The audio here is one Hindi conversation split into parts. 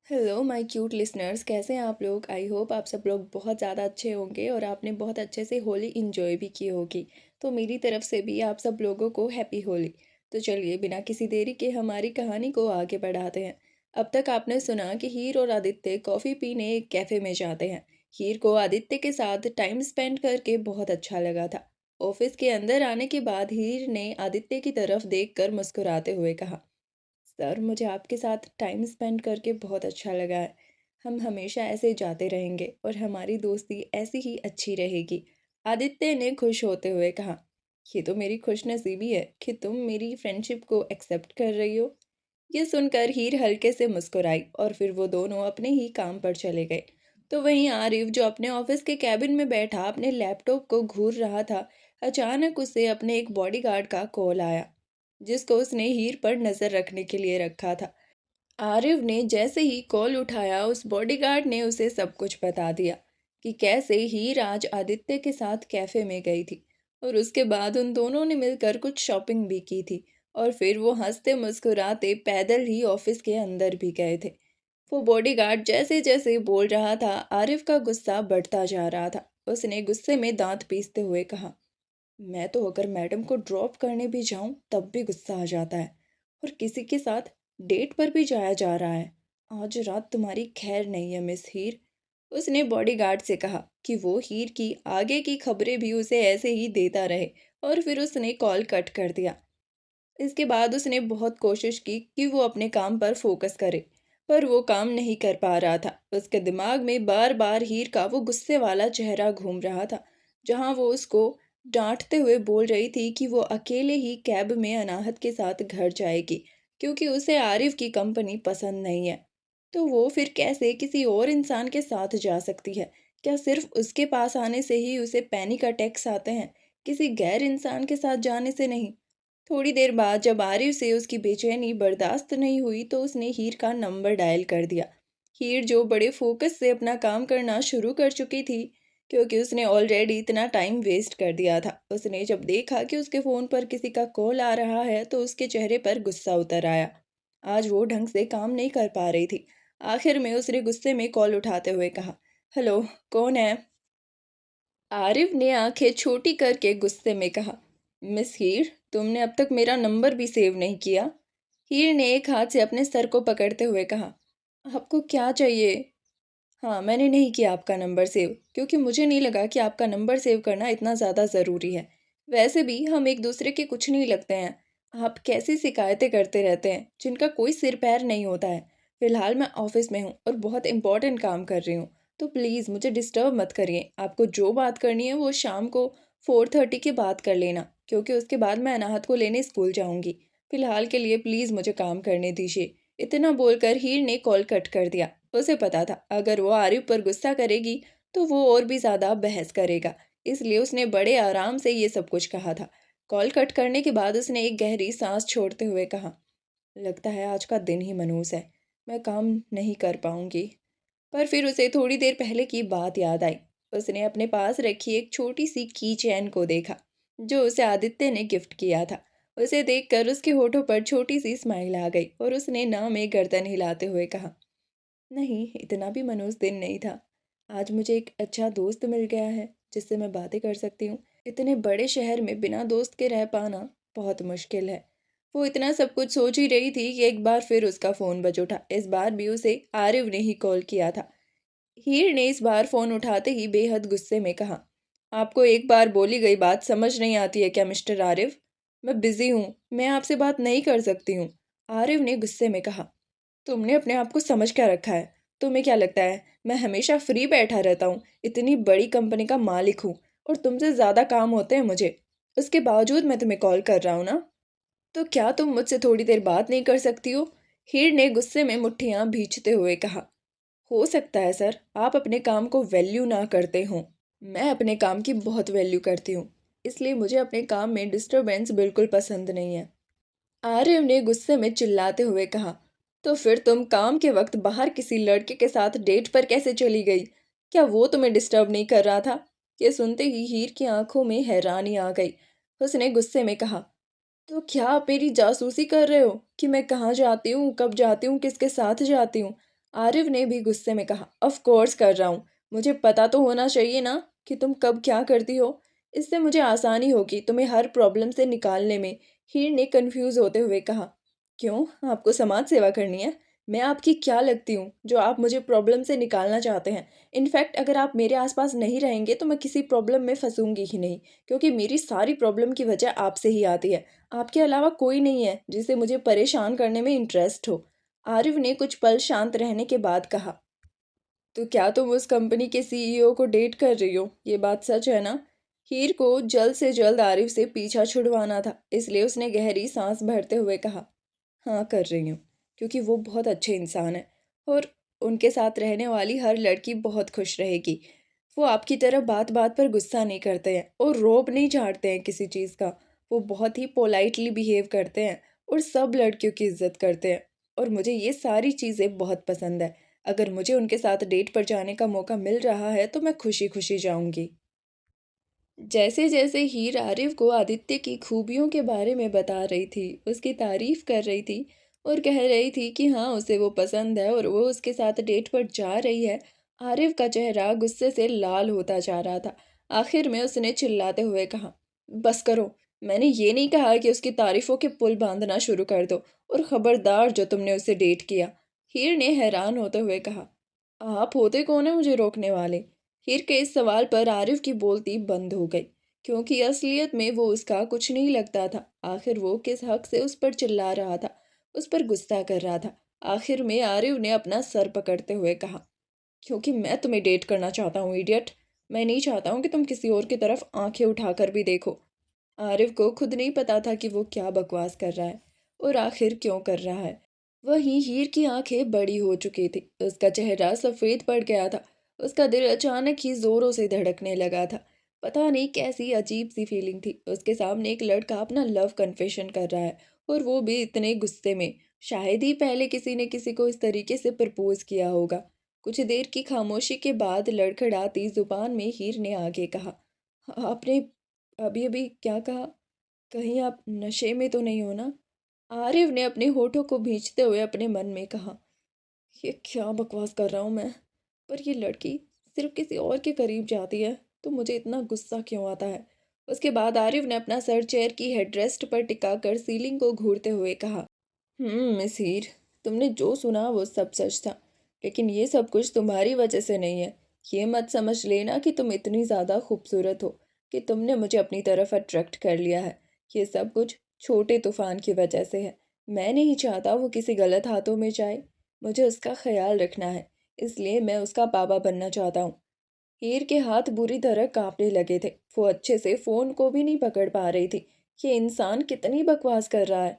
हेलो माय क्यूट लिसनर्स, कैसे हैं आप लोग। आई होप आप सब लोग बहुत ज़्यादा अच्छे होंगे और आपने बहुत अच्छे से होली इंजॉय भी की होगी। तो मेरी तरफ से भी आप सब लोगों को हैप्पी होली। तो चलिए बिना किसी देरी के हमारी कहानी को आगे बढ़ाते हैं। अब तक आपने सुना कि हीर और आदित्य कॉफ़ी पीने एक कैफ़े में जाते हैं। हीर को आदित्य के साथ टाइम स्पेंड करके बहुत अच्छा लगा था। ऑफिस के अंदर आने के बाद हीर ने आदित्य की तरफ देखकर मुस्कुराते हुए कहा, सर मुझे आपके साथ टाइम स्पेंड करके बहुत अच्छा लगा है। हम हमेशा ऐसे जाते रहेंगे और हमारी दोस्ती ऐसी ही अच्छी रहेगी। आदित्य ने खुश होते हुए कहा, ये तो मेरी खुशनसीबी है कि तुम मेरी फ्रेंडशिप को एक्सेप्ट कर रही हो। ये सुनकर हीर हल्के से मुस्कुराई और फिर वो दोनों अपने ही काम पर चले गए। तो वहीं आरिफ जो अपने ऑफिस के कैबिन में बैठा अपने लैपटॉप को घूर रहा था, अचानक उसे अपने एक बॉडीगार्ड का कॉल आया जिसको उसने हीर पर नजर रखने के लिए रखा था। आरिफ ने जैसे ही कॉल उठाया उस बॉडीगार्ड ने उसे सब कुछ बता दिया कि कैसे हीर आज आदित्य के साथ कैफे में गई थी और उसके बाद उन दोनों ने मिलकर कुछ शॉपिंग भी की थी और फिर वो हंसते मुस्कुराते पैदल ही ऑफिस के अंदर भी गए थे। वो बॉडीगार्ड जैसे जैसे बोल रहा था आरिफ का गुस्सा बढ़ता जा रहा था। उसने गुस्से में दांत पीसते हुए कहा, मैं तो अगर मैडम को ड्रॉप करने भी जाऊं तब भी गुस्सा आ जाता है, और किसी के साथ डेट पर भी जाया जा रहा है। आज रात तुम्हारी खैर नहीं है मिस हीर। उसने बॉडीगार्ड से कहा कि वो हीर की आगे की खबरें भी उसे ऐसे ही देता रहे और फिर उसने कॉल कट कर दिया। इसके बाद उसने बहुत कोशिश की कि वो अपने काम पर फोकस करे, पर वो काम नहीं कर पा रहा था। उसके दिमाग में बार बार हीर का वो गुस्से वाला चेहरा घूम रहा था, जहां वो उसको डांटते हुए बोल रही थी कि वो अकेले ही कैब में अनाहत के साथ घर जाएगी क्योंकि उसे आरिफ की कंपनी पसंद नहीं है। तो वो फिर कैसे किसी और इंसान के साथ जा सकती है? क्या सिर्फ उसके पास आने से ही उसे पैनिक अटैक्स आते हैं, किसी गैर इंसान के साथ जाने से नहीं? थोड़ी देर बाद जब आरिफ से उसकी बेचैनी बर्दाश्त नहीं हुई तो उसने हीर का नंबर डायल कर दिया। हीर जो बड़े फोकस से अपना काम करना शुरू कर चुकी थी क्योंकि उसने ऑलरेडी इतना टाइम वेस्ट कर दिया था, उसने जब देखा कि उसके फ़ोन पर किसी का कॉल आ रहा है तो उसके चेहरे पर गुस्सा उतर आया। आज वो ढंग से काम नहीं कर पा रही थी। आखिर में उसने गुस्से में कॉल उठाते हुए कहा, हेलो, कौन है? आरिफ ने आंखें छोटी करके गुस्से में कहा, मिस हीर, तुमने अब तक मेरा नंबर भी सेव नहीं किया। हीर ने एक हाथ से अपने सर को पकड़ते हुए कहा, आपको क्या चाहिए? हाँ, मैंने नहीं किया आपका नंबर सेव क्योंकि मुझे नहीं लगा कि आपका नंबर सेव करना इतना ज़्यादा ज़रूरी है। वैसे भी हम एक दूसरे के कुछ नहीं लगते हैं। आप कैसी शिकायतें करते रहते हैं जिनका कोई सिर पैर नहीं होता है। फिलहाल मैं ऑफिस में हूँ और बहुत इंपॉर्टेंट काम कर रही हूँ, तो प्लीज़ मुझे डिस्टर्ब मत करिए। आपको जो बात करनी है वो शाम को 4:30 के बाद कर लेना क्योंकि उसके बाद मैं अनाहत को लेने स्कूल जाऊँगी। फिलहाल के लिए प्लीज़ मुझे काम करने दीजिए। इतना बोलकर हीर ने कॉल कट कर दिया। उसे पता था अगर वो आरिफ पर गुस्सा करेगी तो वो और भी ज़्यादा बहस करेगा, इसलिए उसने बड़े आराम से ये सब कुछ कहा था। कॉल कट करने के बाद उसने एक गहरी सांस छोड़ते हुए कहा, लगता है आज का दिन ही मनहूस है, मैं काम नहीं कर पाऊंगी। पर फिर उसे थोड़ी देर पहले की बात याद आई। उसने अपने पास रखी एक छोटी सी की चैन को देखा जो उसे आदित्य ने गिफ्ट किया था। उसे देखकर उसके होठों पर छोटी सी स्माइल आ गई और उसने ना में गर्दन हिलाते हुए कहा, नहीं, इतना भी मनहूस दिन नहीं था। आज मुझे एक अच्छा दोस्त मिल गया है जिससे मैं बातें कर सकती हूँ। इतने बड़े शहर में बिना दोस्त के रह पाना बहुत मुश्किल है। वो इतना सब कुछ सोच ही रही थी कि एक बार फिर उसका फ़ोन बज उठा। इस बार भी उसे आरिफ ने ही कॉल किया था। हीर ने इस बार फ़ोन उठाते ही बेहद गुस्से में कहा, आपको एक बार बोली गई बात समझ नहीं आती है क्या मिस्टर आरिफ? मैं बिज़ी हूँ, मैं आपसे बात नहीं कर सकती हूँ। आरिफ ने गुस्से में कहा, तुमने अपने आप को समझ क्या रखा है? तुम्हें क्या लगता है मैं हमेशा फ्री बैठा रहता हूँ? इतनी बड़ी कंपनी का मालिक हूँ और तुमसे ज़्यादा काम होते हैं मुझे। उसके बावजूद मैं तुम्हें कॉल कर रहा हूँ ना। तो क्या तुम मुझसे थोड़ी देर बात नहीं कर सकती हो? हीर ने गुस्से में मुट्ठियां भींचते हुए कहा, हो सकता है सर आप अपने काम को वैल्यू ना करते हों। मैं अपने काम की बहुत वैल्यू करती हूँ, इसलिए मुझे अपने काम में डिस्टरबेंस बिल्कुल पसंद नहीं है। आर्यव ने गुस्से में चिल्लाते हुए कहा, तो फिर तुम काम के वक्त बाहर किसी लड़के के साथ डेट पर कैसे चली गई? क्या वो तुम्हें डिस्टर्ब नहीं कर रहा था? ये सुनते ही हीर की आंखों में हैरानी आ गई। उसने गुस्से में कहा, तो क्या आप मेरी जासूसी कर रहे हो कि मैं कहाँ जाती हूँ, कब जाती हूँ, किसके साथ जाती हूँ? आरिफ ने भी गुस्से में कहा, ऑफ कोर्स कर रहा हूँ। मुझे पता तो होना चाहिए ना कि तुम कब क्या करती हो। इससे मुझे आसानी होगी तुम्हें हर प्रॉब्लम से निकालने में। हीर ने कंफ्यूज होते हुए कहा, क्यों, आपको समाज सेवा करनी है? मैं आपकी क्या लगती हूँ जो आप मुझे प्रॉब्लम से निकालना चाहते हैं? इनफैक्ट अगर आप मेरे आसपास नहीं रहेंगे तो मैं किसी प्रॉब्लम में फंसूंगी ही नहीं, क्योंकि मेरी सारी प्रॉब्लम की वजह आपसे ही आती है। आपके अलावा कोई नहीं है जिसे मुझे परेशान करने में इंटरेस्ट हो। आरिफ ने कुछ पल शांत रहने के बाद कहा, तो क्या तुम उस कंपनी के सीईओ को डेट कर रही हो? ये बात सच है ना? हीर को जल्द से जल्द आरिफ से पीछा छुड़वाना था, इसलिए उसने गहरी सांस भरते हुए कहा, हाँ कर रही हूँ, क्योंकि वो बहुत अच्छे इंसान है और उनके साथ रहने वाली हर लड़की बहुत खुश रहेगी। वो आपकी तरह बात बात पर गुस्सा नहीं करते हैं और रोब नहीं झाड़ते हैं किसी चीज़ का। वो बहुत ही पोलाइटली बिहेव करते हैं और सब लड़कियों की इज्जत करते हैं, और मुझे ये सारी चीज़ें बहुत पसंद है। अगर मुझे उनके साथ डेट पर जाने का मौका मिल रहा है तो मैं खुशी खुशी जाऊंगी। जैसे जैसे हीर आरिफ को आदित्य की खूबियों के बारे में बता रही थी, उसकी तारीफ कर रही थी और कह रही थी कि हाँ उसे वो पसंद है और वो उसके साथ डेट पर जा रही है, आरिफ का चेहरा गुस्से से लाल होता जा रहा था। आखिर में उसने चिल्लाते हुए कहा, बस करो। मैंने ये नहीं कहा कि उसकी तारीफों के पुल बांधना शुरू कर दो, और खबरदार जो तुमने उससे डेट किया। हीर ने हैरान होते हुए कहा, आप होते कौन है मुझे रोकने वाले? हीर के इस सवाल पर आरिफ की बोलती बंद हो गई, क्योंकि असलियत में वो उसका कुछ नहीं लगता था। आखिर वो किस हक से उस पर चिल्ला रहा था, उस पर गुस्सा कर रहा था? आखिर में आरिफ ने अपना सर पकड़ते हुए कहा, क्योंकि मैं तुम्हें डेट करना चाहता हूँ, इडियट। मैं नहीं चाहता हूँ कि तुम किसी और की तरफ आंखें उठाकर भी देखो। आरिफ को खुद नहीं पता था कि वो क्या बकवास कर रहा है और आखिर क्यों कर रहा है। वहीं हीर की आंखें बड़ी हो चुकी थी, उसका चेहरा सफ़ेद पड़ गया था, उसका दिल अचानक ही जोरों से धड़कने लगा था। पता नहीं कैसी अजीब सी फीलिंग थी, उसके सामने एक लड़का अपना लव कन्फेशन कर रहा है और वो भी इतने गुस्से में। शायद ही पहले किसी ने किसी को इस तरीके से प्रपोज किया होगा। कुछ देर की खामोशी के बाद लड़खड़ाती जुबान में हीर ने आगे कहा, आपने अभी अभी क्या कहा? कहीं आप नशे में तो नहीं हो ना? आरिफ ने अपने होठों को भींचते हुए अपने मन में कहा, ये क्या बकवास कर रहा हूँ मैं? पर ये लड़की सिर्फ किसी और के करीब जाती है तो मुझे इतना गुस्सा क्यों आता है? उसके बाद आरिफ ने अपना सर चेयर की हेडरेस्ट पर टिकाकर सीलिंग को घूरते हुए कहा, मिस हीर, तुमने जो सुना वो सब सच था, लेकिन ये सब कुछ तुम्हारी वजह से नहीं है। ये मत समझ लेना कि तुम इतनी ज़्यादा खूबसूरत हो कि तुमने मुझे अपनी तरफ अट्रैक्ट कर लिया है। ये सब कुछ छोटे तूफान की वजह से है। मैं नहीं चाहता वो किसी गलत हाथों में जाए। मुझे उसका ख्याल रखना है, इसलिए मैं उसका बाबा बनना चाहता हूँ। हीर के हाथ बुरी तरह कांपने लगे थे, वो अच्छे से फ़ोन को भी नहीं पकड़ पा रही थी। ये इंसान कितनी बकवास कर रहा है,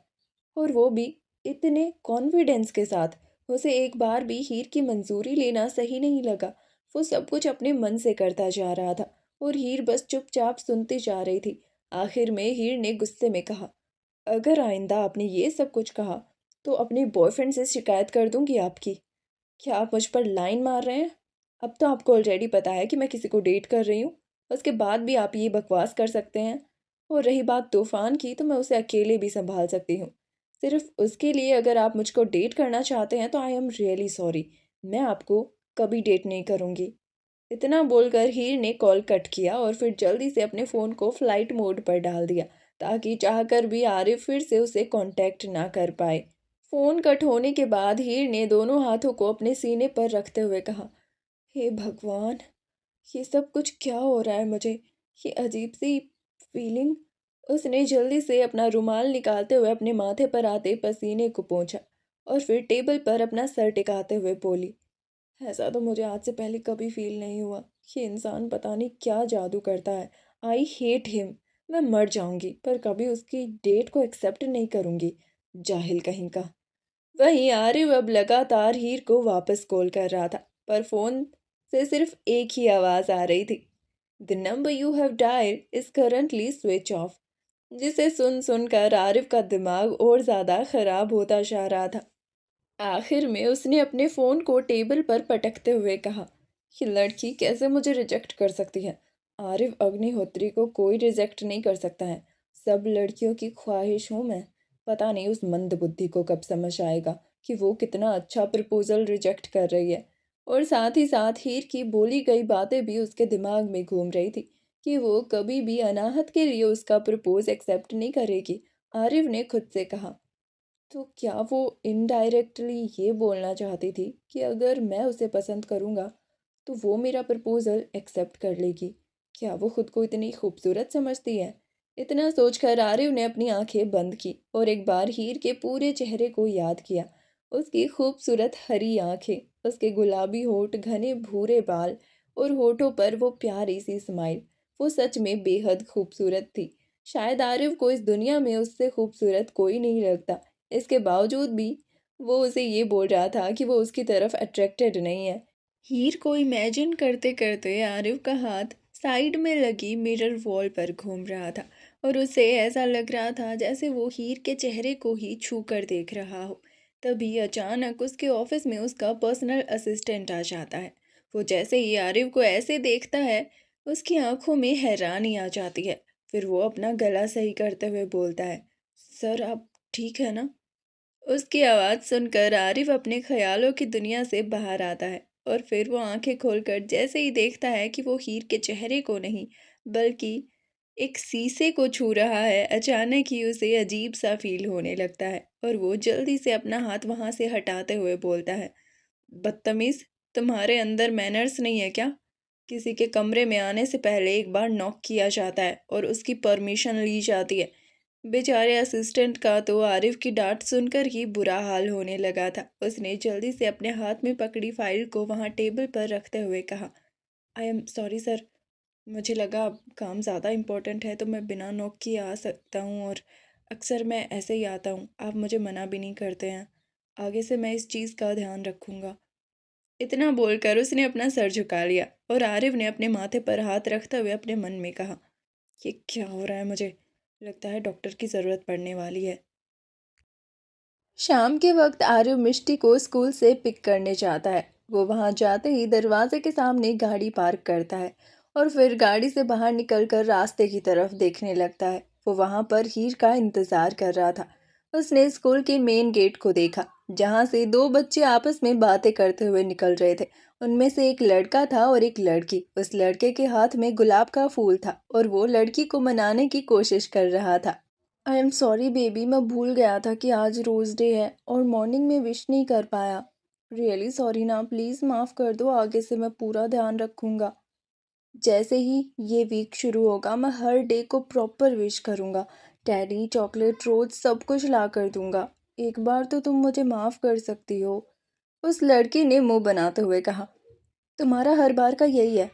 और वो भी इतने कॉन्फिडेंस के साथ। उसे एक बार भी हीर की मंजूरी लेना सही नहीं लगा। वो सब कुछ अपने मन से करता जा रहा था और हीर बस चुपचाप सुनती जा रही थी। आखिर में हीर ने गुस्से में कहा, अगर आइंदा आपने ये सब कुछ कहा तो अपने बॉयफ्रेंड से शिकायत कर दूंगी आपकी। क्या आप मुझ पर लाइन मार रहे हैं? अब तो आपको ऑलरेडी पता है कि मैं किसी को डेट कर रही हूँ, उसके बाद भी आप ये बकवास कर सकते हैं। और रही बात तूफ़ान की, तो मैं उसे अकेले भी संभाल सकती हूँ। सिर्फ उसके लिए अगर आप मुझको डेट करना चाहते हैं तो आई एम रियली सॉरी, मैं आपको कभी डेट नहीं करूँगी। इतना बोलकर हीर ने कॉल कट किया और फिर जल्दी से अपने फ़ोन को फ्लाइट मोड पर डाल दिया, ताकि चाहकर भी आरिफ फिर से उसे कांटेक्ट ना कर पाए। फ़ोन कट होने के बाद हीर ने दोनों हाथों को अपने सीने पर रखते हुए कहा, हे भगवान, ये सब कुछ क्या हो रहा है मुझे? ये अजीब सी फीलिंग। उसने जल्दी से अपना रुमाल निकालते हुए अपने माथे पर आते पसीने को पोंछा और फिर टेबल पर अपना सर टिकाते हुए बोली, ऐसा तो मुझे आज से पहले कभी फील नहीं हुआ। ये इंसान पता नहीं क्या जादू करता है। I hate him. मैं मर जाऊंगी पर कभी उसकी डेट को एक्सेप्ट नहीं करूंगी। जाहिल कहीं का। वहीं आरिफ अब लगातार हीर को वापस कॉल कर रहा था, पर फोन से सिर्फ एक ही आवाज आ रही थी, the number you have dial is currently switch off. जिसे सुन सुनकर आरिफ का दिमाग और ज्यादा खराब होता जा रहा था। आखिर में उसने अपने फ़ोन को टेबल पर पटकते हुए कहा, ये लड़की कैसे मुझे रिजेक्ट कर सकती है? आरिफ अग्निहोत्री को कोई रिजेक्ट नहीं कर सकता है। सब लड़कियों की ख्वाहिश हूँ मैं। पता नहीं उस मंद बुद्धि को कब समझ आएगा कि वो कितना अच्छा प्रपोज़ल रिजेक्ट कर रही है। और साथ ही साथ हीर की बोली गई बातें भी उसके दिमाग में घूम रही थी कि वो कभी भी अनाहत के लिए उसका प्रपोज एक्सेप्ट नहीं करेगी। आरिफ ने खुद से कहा, तो क्या वो इनडायरेक्टली ये बोलना चाहती थी कि अगर मैं उसे पसंद करूँगा तो वो मेरा प्रपोज़ल एक्सेप्ट कर लेगी? क्या वो खुद को इतनी खूबसूरत समझती है? इतना सोचकर आरिफ ने अपनी आंखें बंद की और एक बार हीर के पूरे चेहरे को याद किया। उसकी खूबसूरत हरी आंखें, उसके गुलाबी होठ, घने भूरे बाल और होठों पर वो प्यारी सी स्माइल। वो सच में बेहद खूबसूरत थी। शायद आरिफ को इस दुनिया में उससे खूबसूरत कोई नहीं लगता। इसके बावजूद भी वो उसे ये बोल रहा था कि वो उसकी तरफ अट्रैक्टेड नहीं है। हीर को इमेजिन करते करते आरिफ का हाथ साइड में लगी मिरर वॉल पर घूम रहा था और उसे ऐसा लग रहा था जैसे वो हीर के चेहरे को ही छू कर देख रहा हो। तभी अचानक उसके ऑफिस में उसका पर्सनल असिस्टेंट आ जाता है। वो जैसे ही आरिफ को ऐसे देखता है, उसकी आंखों में हैरानी आ जाती है। फिर वो अपना गला सही करते हुए बोलता है, सर आप ठीक है ना? उसकी आवाज़ सुनकर आरिफ अपने ख्यालों की दुनिया से बाहर आता है और फिर वो आंखें खोलकर जैसे ही देखता है कि वो हीर के चेहरे को नहीं बल्कि एक शीशे को छू रहा है, अचानक ही उसे अजीब सा फील होने लगता है और वो जल्दी से अपना हाथ वहां से हटाते हुए बोलता है, बदतमीज, तुम्हारे अंदर मैनर्स नहीं है क्या? किसी के कमरे में आने से पहले एक बार नॉक किया जाता है और उसकी परमिशन ली जाती है। बेचारे असिस्टेंट का तो आरिफ की डांट सुनकर ही बुरा हाल होने लगा था। उसने जल्दी से अपने हाथ में पकड़ी फाइल को वहां टेबल पर रखते हुए कहा, आई एम सॉरी सर, मुझे लगा काम ज़्यादा इम्पोर्टेंट है तो मैं बिना नॉक किए आ सकता हूँ और अक्सर मैं ऐसे ही आता हूँ, आप मुझे मना भी नहीं करते हैं। आगे से मैं इस चीज़ का ध्यान रखूँगा। इतना बोलकर उसने अपना सर झुका लिया और आरिफ ने अपने माथे पर हाथ रखते हुए अपने मन में कहा, ये क्या हो रहा है? मुझे लगता है डॉक्टर की ज़रूरत पड़ने वाली है। शाम के वक्त आरव मिष्टी को स्कूल से पिक करने जाता है। वो वहां जाते ही दरवाजे के सामने गाड़ी पार्क करता है और फिर गाड़ी से बाहर निकलकर रास्ते की तरफ देखने लगता है। वो वहां पर हीर का इंतजार कर रहा था। उसने स्कूल के मेन गेट को देखा, जहां से दो बच्चे आपस में बातें करते हुए निकल रहे थे। उनमें से एक लड़का था और एक लड़की। उस लड़के के हाथ में गुलाब का फूल था और वो लड़की को मनाने की कोशिश कर रहा था। आई एम सॉरी बेबी, मैं भूल गया था कि आज रोज़ डे है और मॉर्निंग में विश नहीं कर पाया। रियली सॉरी ना, प्लीज़ माफ़ कर दो, आगे से मैं पूरा ध्यान रखूँगा। जैसे ही ये वीक शुरू होगा मैं हर डे को प्रॉपर विश करूँगा। टेडी, चॉकलेट, रोज़ सब कुछ ला कर दूँगा। एक बार तो तुम मुझे माफ़ कर सकती हो। उस लड़की ने मुंह बनाते हुए कहा, तुम्हारा हर बार का यही है।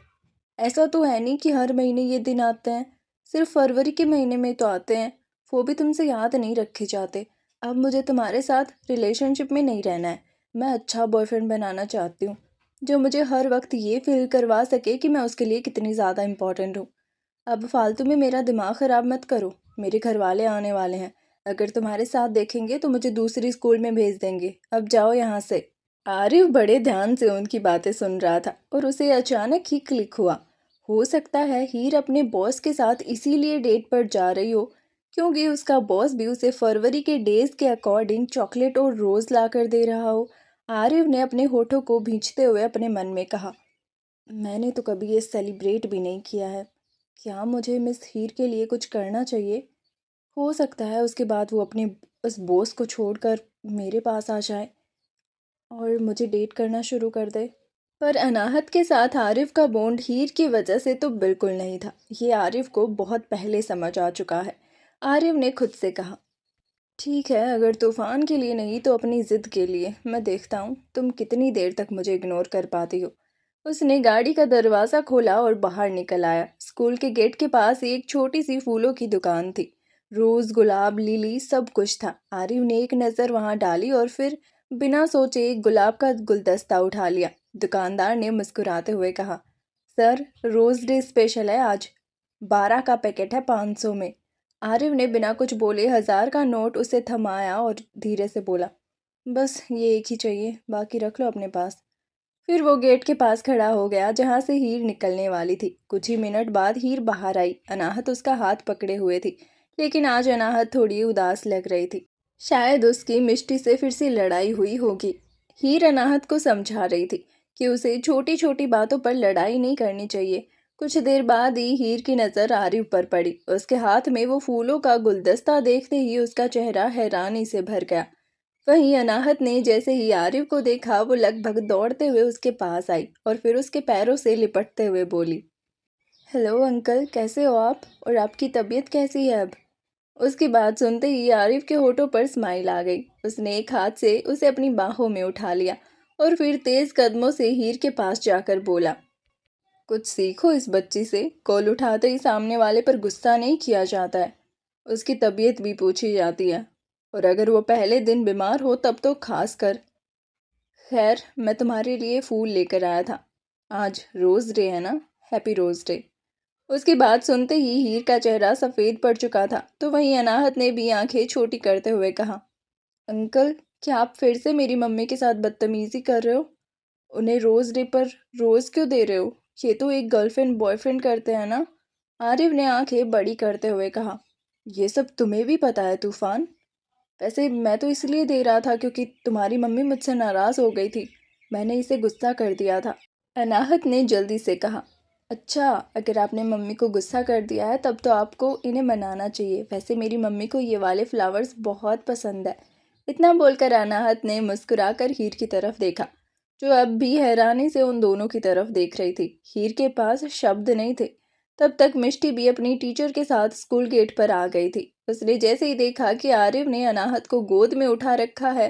ऐसा तो है नहीं कि हर महीने ये दिन आते हैं, सिर्फ फरवरी के महीने में तो आते हैं। वो भी तुमसे याद नहीं रखे जाते। अब मुझे तुम्हारे साथ रिलेशनशिप में नहीं रहना है। मैं अच्छा बॉयफ्रेंड बनाना चाहती हूँ जो मुझे हर वक्त ये फील करवा सके कि मैं उसके लिए कितनी ज़्यादा इम्पोर्टेंट हूँ। अब फालतू में मेरा दिमाग ख़राब मत करो। मेरे घर वाले आने वाले हैं। अगर तुम्हारे साथ देखेंगे तो मुझे दूसरी स्कूल में भेज देंगे। अब जाओ यहाँ से। आरिफ बड़े ध्यान से उनकी बातें सुन रहा था और उसे अचानक ही क्लिक हुआ। हो सकता है हीर अपने बॉस के साथ इसीलिए डेट पर जा रही हो क्योंकि उसका बॉस भी उसे फरवरी के डेज के अकॉर्डिंग चॉकलेट और रोज ला कर दे रहा हो। आरिफ ने अपने होठों को भींचते हुए अपने मन में कहा, मैंने तो कभी ये सेलिब्रेट भी नहीं किया है। क्या मुझे मिस हीर के लिए कुछ करना चाहिए? हो सकता है उसके बाद वो अपने उस बॉस को छोड़कर मेरे पास आ जाए और मुझे डेट करना शुरू कर दे। पर अनाहत के साथ आरिफ का बॉन्ड हीर की वजह से तो बिल्कुल नहीं था। ये आरिफ को बहुत पहले समझ आ चुका है। आरिफ ने खुद से कहा, ठीक है, अगर तूफान के लिए नहीं तो अपनी जिद के लिए मैं देखता हूँ तुम कितनी देर तक मुझे इग्नोर कर पाती हो। उसने गाड़ी का दरवाज़ा खोला और बाहर निकल आया। स्कूल के गेट के पास एक छोटी सी फूलों की दुकान थी। रोज़, गुलाब, लिली सब कुछ था। आरिफ ने एक नज़र वहां डाली और फिर बिना सोचे एक गुलाब का गुलदस्ता उठा लिया। दुकानदार ने मुस्कुराते हुए कहा, सर रोज़ डे स्पेशल है आज, 12 का पैकेट है 500 में। आरिफ ने बिना कुछ बोले 1000 का नोट उसे थमाया और धीरे से बोला, बस ये एक ही चाहिए, बाकी रख लो अपने पास। फिर वो गेट के पास खड़ा हो गया जहां से हीर निकलने वाली थी। कुछ ही मिनट बाद हीर बाहर आई। अनाहत उसका हाथ पकड़े हुए थी, लेकिन आज अनाहत थोड़ी उदास लग रही थी। शायद उसकी मिष्टी से फिर से लड़ाई हुई होगी। हीर अनाहत को समझा रही थी कि उसे छोटी छोटी बातों पर लड़ाई नहीं करनी चाहिए। कुछ देर बाद ही हीर की नज़र आरिफ पर पड़ी। उसके हाथ में वो फूलों का गुलदस्ता देखते ही उसका चेहरा हैरानी से भर गया। वहीं अनाहत ने जैसे ही आरिफ को देखा, वो लगभग दौड़ते हुए उसके पास आई और फिर उसके पैरों से लिपटते हुए बोली, हेलो अंकल, कैसे हो आप? और आपकी तबीयत कैसी है अब? उसकी बात सुनते ही आरिफ के होठों पर स्माइल आ गई। उसने एक हाथ से उसे अपनी बाहों में उठा लिया और फिर तेज कदमों से हीर के पास जाकर बोला, कुछ सीखो इस बच्ची से। कॉल उठाते ही सामने वाले पर गुस्सा नहीं किया जाता है, उसकी तबीयत भी पूछी जाती है, और अगर वो पहले दिन बीमार हो तब तो खास कर। खैर, मैं तुम्हारे लिए फूल लेकर आया था। आज रोज डे है ना? Happy rose day. उसकी बात सुनते ही हीर का चेहरा सफेद पड़ चुका था, तो वहीं अनाहत ने भी आंखें छोटी करते हुए कहा, अंकल, क्या आप फिर से मेरी मम्मी के साथ बदतमीजी कर रहे हो? उन्हें रोज डे पर रोज क्यों दे रहे हो? ये तो एक गर्लफ्रेंड बॉयफ्रेंड करते हैं ना? आरिफ ने आंखें बड़ी करते हुए कहा, ये सब तुम्हें भी पता है तूफान? वैसे मैं तो इसलिए दे रहा था क्योंकि तुम्हारी मम्मी मुझसे नाराज हो गई थी। मैंने इसे गुस्सा कर दिया था। अनाहत ने जल्दी से कहा, अच्छा, अगर आपने मम्मी को गुस्सा कर दिया है तब तो आपको इन्हें मनाना चाहिए। वैसे मेरी मम्मी को ये वाले फ्लावर्स बहुत पसंद है। इतना बोलकर अनाहत ने मुस्कुराकर हीर की तरफ देखा, जो अब भी हैरानी से उन दोनों की तरफ देख रही थी। हीर के पास शब्द नहीं थे। तब तक मिष्टी भी अपनी टीचर के साथ स्कूल गेट पर आ गई थी। उसने जैसे ही देखा कि आरिफ ने अनाहत को गोद में उठा रखा है,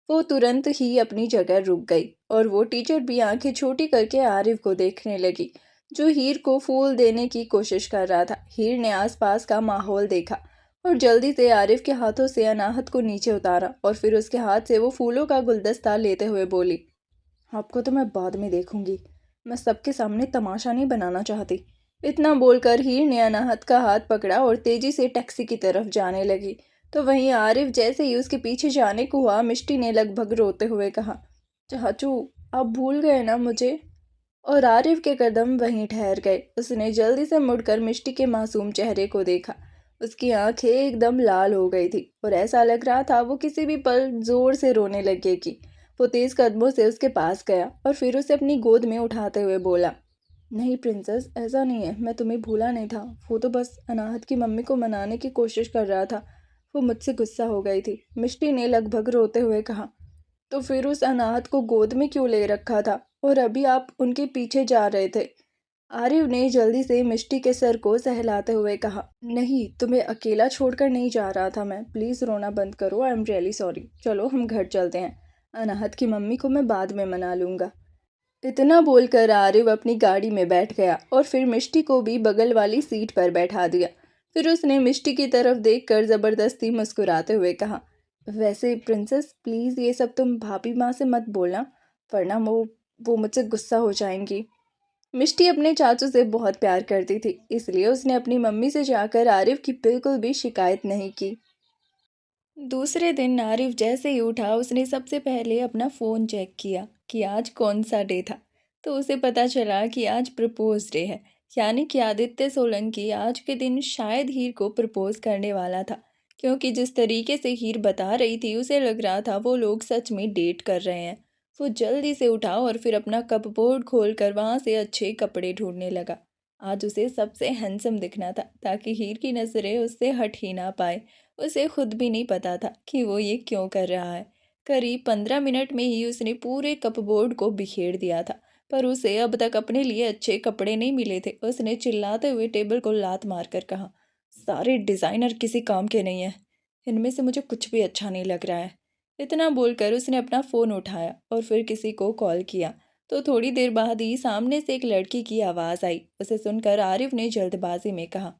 वो तुरंत ही अपनी जगह रुक गई और वो टीचर भी आंखें छोटी करके आरिफ को देखने लगी, जो हीर को फूल देने की कोशिश कर रहा था। हीर ने आसपास का माहौल देखा और जल्दी से आरिफ के हाथों से अनाहत को नीचे उतारा और फिर उसके हाथ से वो फूलों का गुलदस्ता लेते हुए बोली, आपको तो मैं बाद में देखूंगी। मैं सबके सामने तमाशा नहीं बनाना चाहती। इतना बोलकर हीर ने अनाहत का हाथ पकड़ा और तेजी से टैक्सी की तरफ जाने लगी। तो वहीं आरिफ जैसे ही उसके पीछे जाने को हुआ, मिष्टी ने लगभग रोते हुए कहा, चाचू, आप भूल गए ना मुझे? और आरिफ के कदम वहीं ठहर गए। उसने जल्दी से मुड़कर मिष्टी के मासूम चेहरे को देखा। उसकी आंखें एकदम लाल हो गई थी और ऐसा लग रहा था वो किसी भी पल जोर से रोने लगेगी। वो तेज कदमों से उसके पास गया और फिर उसे अपनी गोद में उठाते हुए बोला, नहीं प्रिंसेस, ऐसा नहीं है, मैं तुम्हें भूला नहीं था। वो तो बस अनाहत की मम्मी को मनाने की कोशिश कर रहा था। वो मुझसे गुस्सा हो गई थी। मिष्टी ने लगभग रोते हुए कहा, तो फिर उस अनाहत को गोद में क्यों ले रखा था और अभी आप उनके पीछे जा रहे थे? आरिफ ने जल्दी से मिष्टी के सर को सहलाते हुए कहा, नहीं, तुम्हें अकेला छोड़कर नहीं जा रहा था मैं। प्लीज़ रोना बंद करो, आई एम रियली सॉरी। चलो हम घर चलते हैं। अनाहत की मम्मी को मैं बाद में मना लूँगा। इतना बोलकर आरिफ अपनी गाड़ी में बैठ गया और फिर मिष्टी को भी बगल वाली सीट पर बैठा दिया। फिर उसने मिष्टी की तरफ देखकर ज़बरदस्ती मुस्कुराते हुए कहा, वैसे प्रिंसेस, प्लीज़ ये सब तुम भाभी माँ से मत बोलना, वरना वो मुझसे गुस्सा हो जाएंगी। मिष्टी अपने चाचू से बहुत प्यार करती थी, इसलिए उसने अपनी मम्मी से जाकर आरिफ की बिल्कुल भी शिकायत नहीं की। दूसरे दिन आरिफ जैसे ही उठा, उसने सबसे पहले अपना फ़ोन चेक किया कि आज कौन सा डे था। तो उसे पता चला कि आज प्रपोज डे है, यानी कि आदित्य सोलंकी आज के दिन शायद हीर को प्रपोज करने वाला था। क्योंकि जिस तरीके से हीर बता रही थी, उसे लग रहा था वो लोग सच में डेट कर रहे हैं। वो जल्दी से उठा और फिर अपना कपबोर्ड खोल कर वहाँ से अच्छे कपड़े ढूंढने लगा। आज उसे सबसे हैंडसम दिखना था, ताकि हीर की नज़रें उससे हट ही ना पाए। उसे खुद भी नहीं पता था कि वो ये क्यों कर रहा है। करीब 15 मिनट में ही उसने पूरे कपबोर्ड को बिखेर दिया था, पर उसे अब तक अपने लिए अच्छे कपड़े नहीं मिले थे। उसने चिल्लाते हुए टेबल को लात मारकर कहा, सारे डिज़ाइनर किसी काम के नहीं हैं, इनमें से मुझे कुछ भी अच्छा नहीं लग रहा है। इतना बोलकर उसने अपना फ़ोन उठाया और फिर किसी को कॉल किया। तो थोड़ी देर बाद ही सामने से एक लड़की की आवाज़ आई। उसे सुनकर आरिफ ने जल्दबाजी में कहा,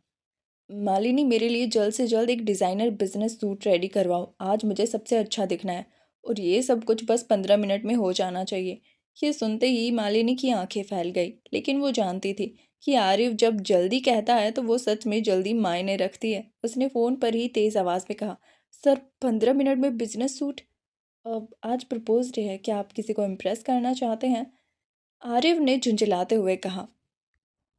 मालिनी, मेरे लिए जल्द से जल्द एक डिज़ाइनर बिजनेस सूट रेडी करवाओ। आज मुझे सबसे अच्छा दिखना है और ये सब कुछ बस 15 मिनट में हो जाना चाहिए। ये सुनते ही मालिनी की आंखें फैल गई, लेकिन वो जानती थी कि आरिफ जब जल्दी कहता है तो वो सच में जल्दी मायने रखती है। उसने फ़ोन पर ही तेज़ आवाज़ में कहा, सर, 15 मिनट में बिजनेस सूट? अब आज प्रपोज डे है, क्या आप किसी को इम्प्रेस करना चाहते हैं? आरिफ ने झुंझलाते हुए कहा,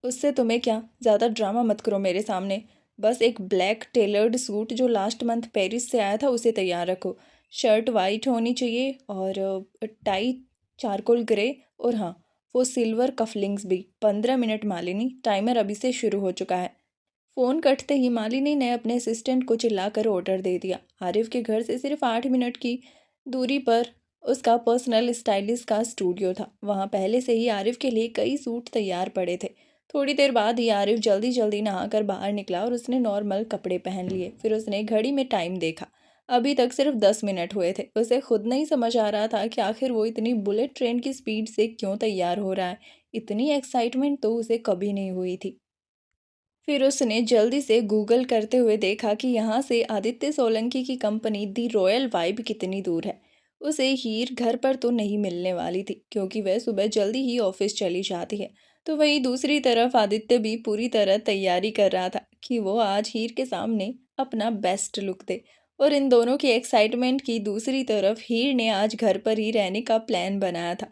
उससे तुम्हें क्या, ज़्यादा ड्रामा मत करो मेरे सामने। बस एक ब्लैक टेलर्ड सूट जो लास्ट मंथ पेरिस से आया था उसे तैयार रखो। शर्ट वाइट होनी चाहिए और टाई चारकोल ग्रे, और हाँ, वो सिल्वर कफलिंग्स भी। 15 मिनट मालिनी, टाइमर अभी से शुरू हो चुका है। फ़ोन कटते ही मालिनी ने अपने असिस्टेंट को चिल्लाकर ऑर्डर दे दिया। आरिफ के घर से सिर्फ 8 मिनट की दूरी पर उसका पर्सनल स्टाइलिस्ट का स्टूडियो था। वहाँ पहले से ही आरिफ के लिए कई सूट तैयार पड़े थे। थोड़ी देर बाद ही आरिफ जल्दी जल्दी नहाकर बाहर निकला और उसने नॉर्मल कपड़े पहन लिए। फिर उसने घड़ी में टाइम देखा। अभी तक सिर्फ 10 मिनट हुए थे। उसे खुद नहीं समझ आ रहा था कि आखिर वो इतनी बुलेट ट्रेन की स्पीड से क्यों तैयार हो रहा है। इतनी एक्साइटमेंट तो उसे कभी नहीं हुई थी। फिर उसने जल्दी से गूगल करते हुए देखा कि यहाँ से आदित्य सोलंकी की कंपनी दी रॉयल वाइब कितनी दूर है। उसे हीर घर पर तो नहीं मिलने वाली थी क्योंकि वह सुबह जल्दी ही ऑफिस चली जाती है। तो वहीं दूसरी तरफ आदित्य भी पूरी तरह तैयारी कर रहा था कि वो आज हीर के सामने अपना बेस्ट लुक दे। और इन दोनों की एक्साइटमेंट की दूसरी तरफ हीर ने आज घर पर ही रहने का प्लान बनाया था।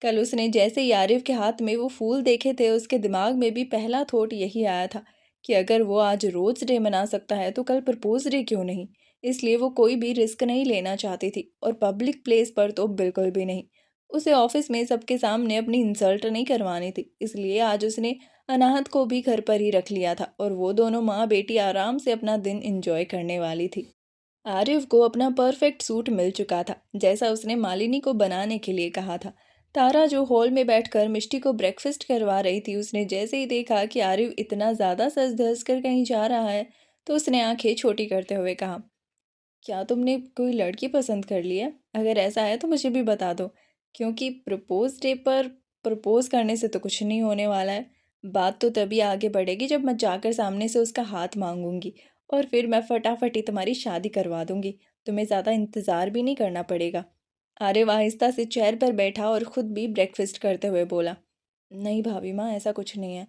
कल उसने जैसे ही आरिफ के हाथ में वो फूल देखे थे उसके दिमाग में भी पहला थॉट यही आया था कि अगर वो आज रोज़ डे मना सकता है तो कल प्रपोज डे क्यों नहीं। इसलिए वो कोई भी रिस्क नहीं लेना चाहती थी और पब्लिक प्लेस पर तो बिल्कुल भी नहीं। उसे ऑफिस में सबके सामने अपनी इंसल्ट नहीं करवानी थी, इसलिए आज उसने अनाहत को भी घर पर ही रख लिया था और वो दोनों माँ बेटी आराम से अपना दिन एंजॉय करने वाली थी। आरिफ को अपना परफेक्ट सूट मिल चुका था, जैसा उसने मालिनी को बनाने के लिए कहा था। तारा जो हॉल में बैठकर मिष्टी को ब्रेकफास्ट करवा रही थी, उसने जैसे ही देखा कि आरिफ इतना ज़्यादा सज धज कर कहीं जा रहा है तो उसने आंखें छोटी करते हुए कहा, क्या तुमने कोई लड़की पसंद कर ली है? अगर ऐसा है तो मुझे भी बता दो, क्योंकि प्रपोज डे पर प्रपोज करने से तो कुछ नहीं होने वाला है। बात तो तभी आगे बढ़ेगी जब मैं जाकर सामने से उसका हाथ मांगूंगी और फिर मैं फटाफट ही तुम्हारी शादी करवा दूंगी। तुम्हें ज़्यादा इंतज़ार भी नहीं करना पड़ेगा। आरिफ आहिस्ता से चेयर पर बैठा और खुद भी ब्रेकफास्ट करते हुए बोला, नहीं भाभी माँ, ऐसा कुछ नहीं है।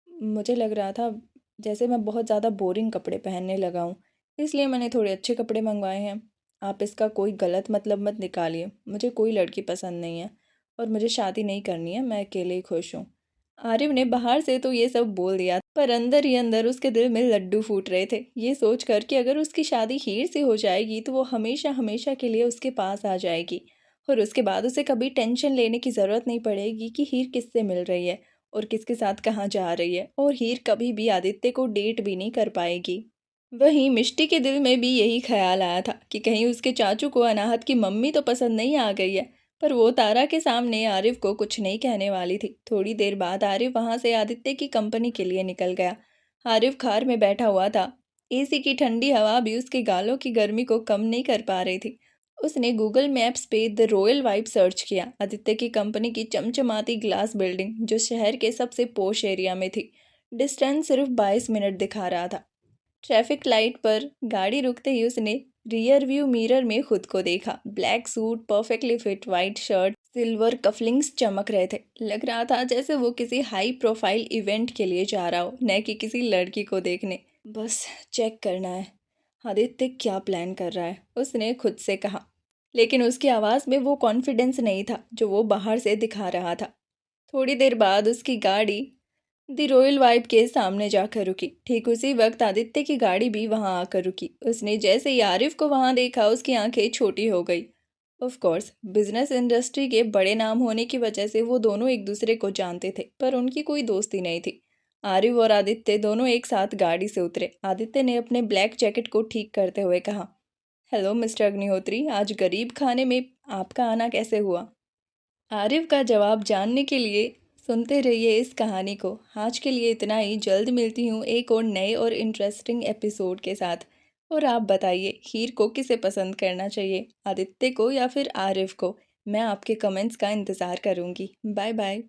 मुझे लग रहा था जैसे मैं बहुत ज़्यादा बोरिंग कपड़े पहनने लगा हूँ, इसलिए मैंने थोड़े अच्छे कपड़े मंगवाए हैं। आप इसका कोई गलत मतलब मत निकालिए। मुझे कोई लड़की पसंद नहीं है और मुझे शादी नहीं करनी है, मैं अकेले ही खुश हूँ। आरिफ ने बाहर से तो ये सब बोल दिया, पर अंदर ही अंदर उसके दिल में लड्डू फूट रहे थे, ये सोच कर कि अगर उसकी शादी हीर से हो जाएगी तो वो हमेशा हमेशा के लिए उसके पास आ जाएगी और उसके बाद उसे कभी टेंशन लेने की ज़रूरत नहीं पड़ेगी कि हीर किससे मिल रही है और किसके साथ कहाँ जा रही है, और हीर कभी भी आदित्य को डेट भी नहीं कर पाएगी। वहीं मिष्टी के दिल में भी यही ख्याल आया था कि कहीं उसके चाचू को अनाहत की मम्मी तो पसंद नहीं आ गई है। पर वो तारा के सामने आरिफ को कुछ नहीं कहने वाली थी। थोड़ी देर बाद आरिफ वहां से आदित्य की कंपनी के लिए निकल गया। आरिफ कार में बैठा हुआ था। एसी की ठंडी हवा भी उसके गालों की गर्मी को कम नहीं कर पा रही थी। उसने गूगल मैप्स पे द रॉयल वाइब सर्च किया। आदित्य की कंपनी की चमचमाती ग्लास बिल्डिंग जो शहर के सबसे पोश एरिया में थी। डिस्टेंस सिर्फ 22 मिनट दिखा रहा था। ट्रैफिक लाइट पर गाड़ी रुकते ही उसने रियर व्यू मिरर में खुद को देखा। Black suit, perfectly fit white shirt, silver cufflinks चमक रहे थे। लग रहा था जैसे वो किसी हाई प्रोफाइल इवेंट के लिए जा रहा हो, न कि किसी लड़की को देखने। बस चेक करना है आदित्य क्या प्लान कर रहा है, उसने खुद से कहा। लेकिन उसकी आवाज़ में वो कॉन्फिडेंस नहीं था जो वो बाहर से दिखा रहा था। थोड़ी देर बाद उसकी गाड़ी दी रॉयल वाइब के सामने जाकर रुकी। ठीक उसी वक्त आदित्य की गाड़ी भी वहां आकर रुकी। उसने जैसे ही आरिफ को वहां देखा उसकी आंखें छोटी हो गई। ऑफ कोर्स बिजनेस इंडस्ट्री के बड़े नाम होने की वजह से वो दोनों एक दूसरे को जानते थे, पर उनकी कोई दोस्ती नहीं थी। आरिफ और आदित्य दोनों एक साथ गाड़ी से उतरे। आदित्य ने अपने ब्लैक जैकेट को ठीक करते हुए कहा, हेलो मिस्टर अग्निहोत्री, आज गरीब खाने में आपका आना कैसे हुआ? आरिफ का जवाब जानने के लिए सुनते रहिए इस कहानी को। आज के लिए इतना ही। जल्द मिलती हूँ एक और नए और इंटरेस्टिंग एपिसोड के साथ। और आप बताइए हीर को किसे पसंद करना चाहिए, आदित्य को या फिर आरिफ को? मैं आपके कमेंट्स का इंतज़ार करूँगी। Bye bye.